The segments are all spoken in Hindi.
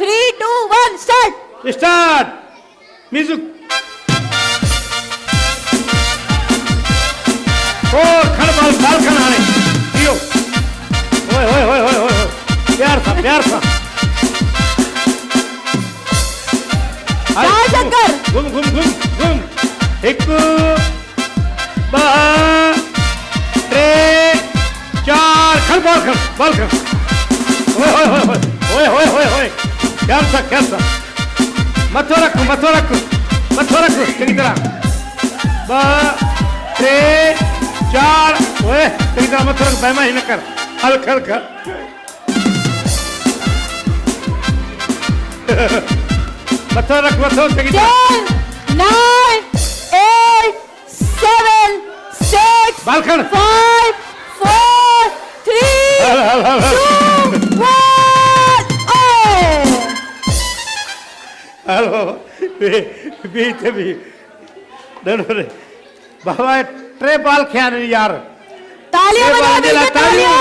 3, 2, 1 स्टार्ट। Start music. ओ खड़ बाल बाल खड़ाने दियो। ओए ओए ओए ओए ओए प्यार सा प्यार सा। चार चक्कर। घूम घूम घूम घूम। एक बा त्रे चार खड़ बाल खड़। ओए ओए ओए ओए ओए ओए ओए प्यार सा मथो रखो चंगी तरह। बा त्रे चार ओए चंगी तरह मथो रख बेमा ही न कर। हल खल खल मथो रख चंगी तरह। 10, 9, 8, 7, 6, बाल खड़। 5, 4, 3, हल 2, 1 हेलो बीते भी डरे बाबा ट्रे बाल ख्याल नहीं यार। तालियां ये बजा बाल दीजिए, दिला तालियां।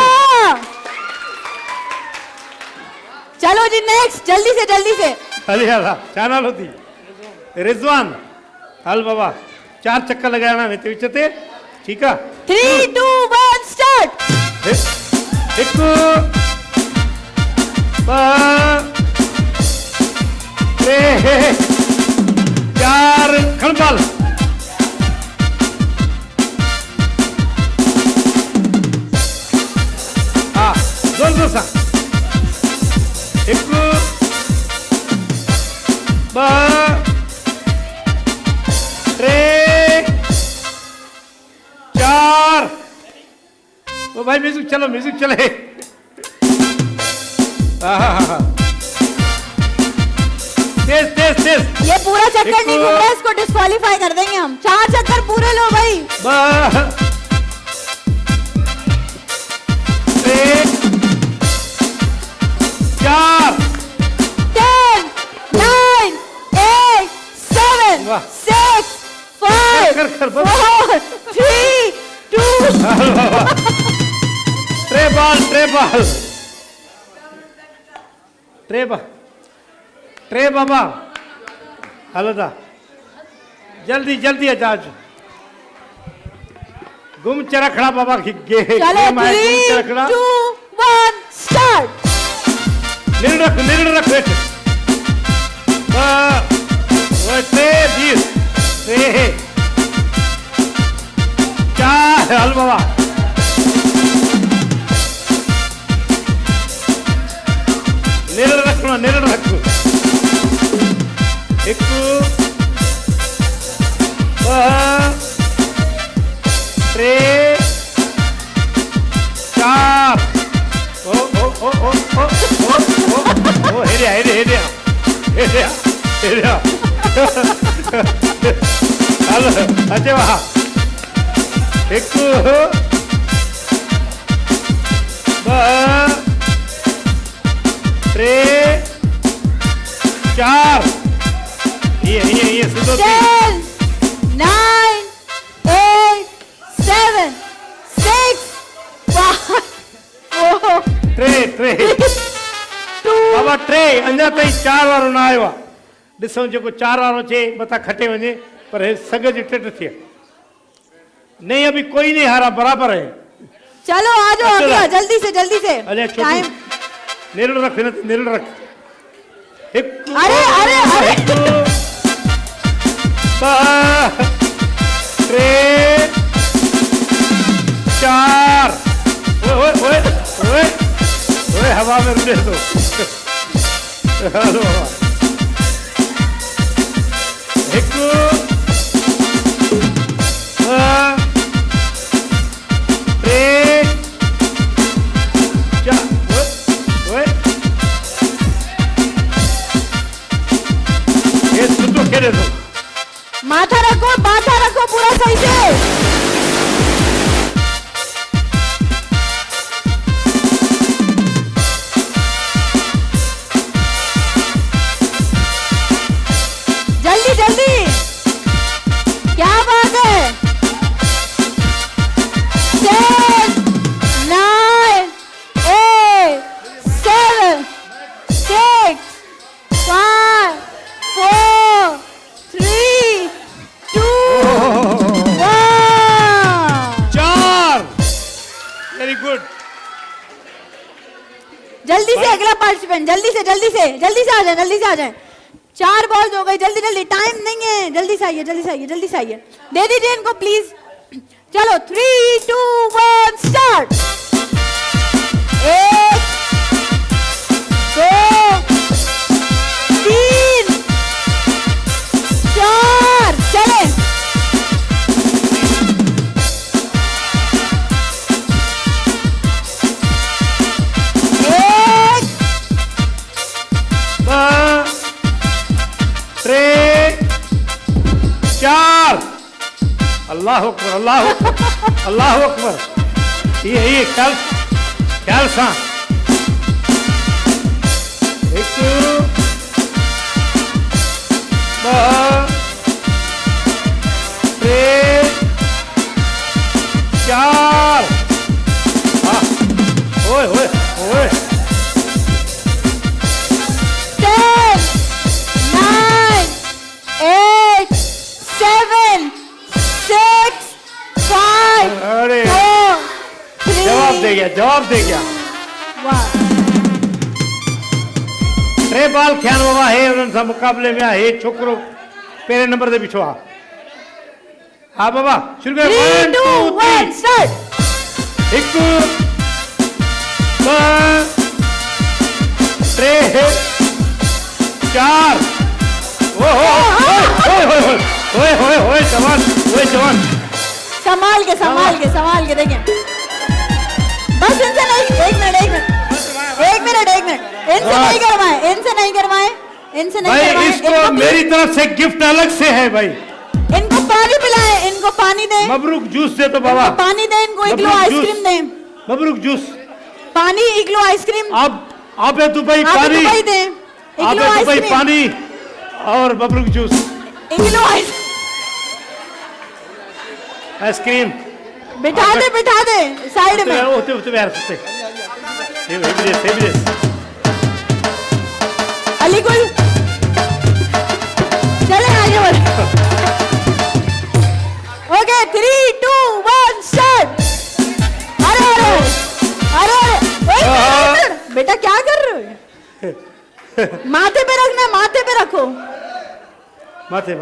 चलो जी नेक्स्ट जल्दी से अरे यार चैनल होती रिजवान हल बाबा चार चक्कर लगाना नहीं तो विचते ठीक है। 3, 2, 1 स्टार्ट। एक बा त्रे चार खड़बाल। हाँ जोर सा। एक बा त्रे चार। ओ भाई म्यूजिक चले। तेज ये पूरा चक्कर नहीं घूम रहा, इसको डिस्क्वालीफाई कर देंगे हम। 4 चक्कर पूरे लो भाई। चार 10, 9, 8, 7, वाह। 6, 5, कर, 4, 3, 2 ट्रे बाबा हलो दा जल्दी आजाज गुम चरखड़ा बाबा गे चलो गुम 3, चरखड़ा। 2, 1 स्टार्ट। निर्णय रख बेटे। वो ट्रे 20 ट्रे चार हल बाबा। निर्णय रखो एक त्रे चार। ओ हेरिया हलो अच्छे वाह। एक त्रे चार। ये सुधो 10, 9, 8, 7, 6, 5, 4, ट्रे 2 बाबा ट्रे अञा ताईं 4 वारो न आयो आहे। ॾिसूं जेको 4 वारो चे मथां खटे वञे पर हे सग जी टिट थिए। नहीं अभी कोई नहीं हारा बराबर है। चलो आ जाओ अगला जल्दी से अरे टाइम। निर्णय रख एक अरे त्रे चार। ओए हवा में उड़े तो हेलो एक त्रे चार। ये सुतो खेले तो माथा रखो पूरा सही से। जल्दी क्या बात है। 10, 9, 8, 7, 6, पार्टिसिपेंट जल्दी से आ जाए, जल्दी से आ जाए। 4 बॉल्स हो गई, जल्दी जल्दी, टाइम नहीं है, जल्दी से आइए, जल्दी से आइए, जल्दी से आइए। दे दीजिए इनको प्लीज। चलो 3, 2, 1 स्टार्ट। 1 2 3 4 चले। 1 2 3 4 अल्लाह अकबर, अल्लाह अकबर, अल्लाह अकबर। ये ख्याल सा 1 2 3 4 ओए ओए ओए 10 9 8 7 6 5 अरे 4 जवाब दे गया। वाह। टे बाल थिया बाबा हे उन्हनि सां मुक़ाबले में आहे। हे छोकिरो पहिरें नंबर ते बीठो आहे। हा बाबा शुरू कर। 3 2 1 स्टार्ट। 1 2 3 4 ओए जवान संभाल के देखें। बस इनसे नहीं, एक मिनट इनसे नहीं करवाएं। भाई इसको मेरी तरफ से गिफ्ट अलग से है भाई। इनको पानी पिलाएं, इनको पानी दें। मबरूक जूस दे तो बाबा। पानी दें इनको, इग्लो आइसक्रीम दें। मबरूक जूस, पानी, इग्लो आइसक्रीम। आप दुबई पानी, आप दुबई पानी और मबरूक जूस, इग्लो आइसक्रीम। बिठा दे साइड में। होते यार सुते। ये भी अलीगुल चले आगे बढ़े। Okay 3 2 1 start. अरे बेटा क्या कर रहे हो? माथे पे रखना, माथे पे रखो। माथे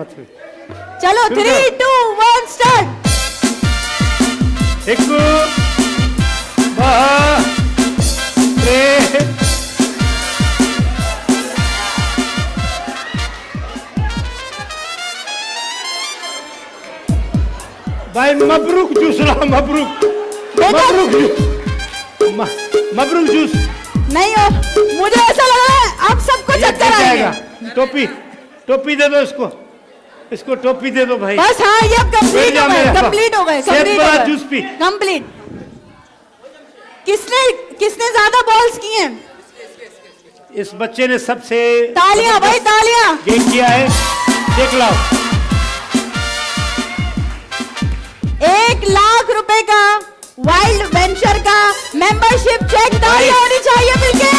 चलो 3 2 1 स्टार्ट। 1 2 3 भाई मबरूक जूस रहा। मबरूक जूस नहीं हो, मुझे ऐसा लग रहा है आप सबको चक्कर आएगा। टोपी दे दो इसको टोपी दे दो भाई। बस हाँ, ये अब कंप्लीट हो गए। Juice P complete. किसने ज्यादा बॉल्स किए हैं? इस बच्चे ने सबसे तालियां भाई, तालियां। गेम किया है। देख लाओ 1 लाख रुपए का वाइल्ड वेंचर का मेंबरशिप चेक। तालियां होनी चाहिए मिलके।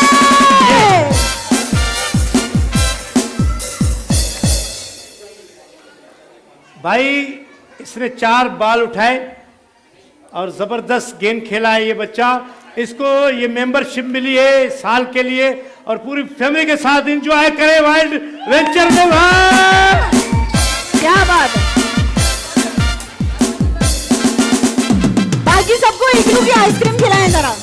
भाई इसने 4 बाल उठाए और जबरदस्त गेम खेला है ये बच्चा। इसको ये मेंबरशिप मिली है साल के लिए और पूरी फैमिली के साथ एंजॉय करे वाइल्ड वेंचर में। क्या बात है। बाकी सबको इग्लू की आइसक्रीम खिलाएं जरा।